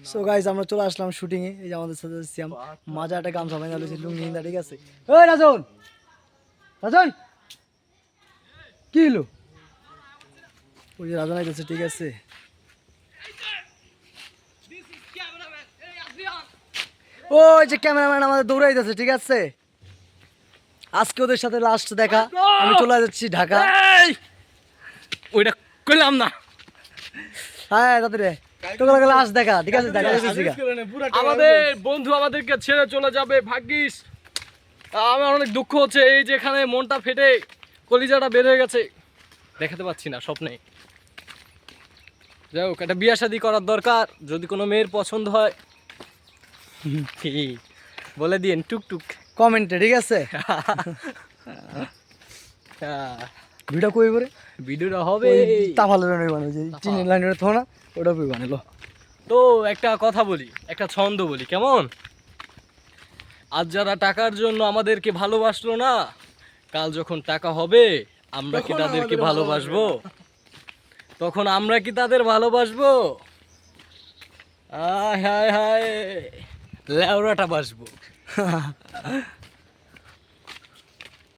So guys আমরা চলে আসলাম shooting এ। এই যে আমাদের সাথে সিয়াম মাজা একটা গামছা বাঁধা লইছে লুঙ্গি হিন্দা, ঠিক আছে। ওই রাজন রাজন কি হলো? ওই যে রাজন আইতেছে, ঠিক আছে। ওই যে ক্যামেরাম্যান আমাদের দৌড়াইতেছে, ঠিক আছে। আজকে ওদের সাথে লাস্ট দেখা, আমি চলে যাচ্ছি ঢাকা। ওইটা কইলাম না। হ্যাঁ তাড়াতাড়ি তোকে লাস্ট দেখা, ঠিক আছে। দেখা যাচ্ছে আমাদের বন্ধু আমাদেরকে ছেড়ে চলে যাবে, ভাগ্যিস। আমার অনেক দুঃখ হচ্ছে, এই যে এখানে মনটা ফেটে কলিজাটা বের হয়ে গেছে, দেখাতে পাচ্ছি না স্বপ্নে। যাই হোক, একটা বিয়ে শাদী করার দরকার, যদি কোনো মেয়ের পছন্দ হয় বলে দিন টুকটুক কমেন্টে, ঠিক আছে। ভিডিও কই করে ভিডিওটা হবে তাফালে বানানো যে চিনি লাইনের থো না, ওটা কই বানালো। তো একটা কথা বলি, একটা ছন্দ বলি, কেমন? আজ যারা টাকার জন্য আমাদেরকে ভালোবাসলো না, কাল যখন টাকা হবে আমরা কি তাদেরকে ভালোবাসবো? তখন আমরা কি তাদের ভালোবাসবো? আয় হায় হায়, লেওরাটা বাসবো।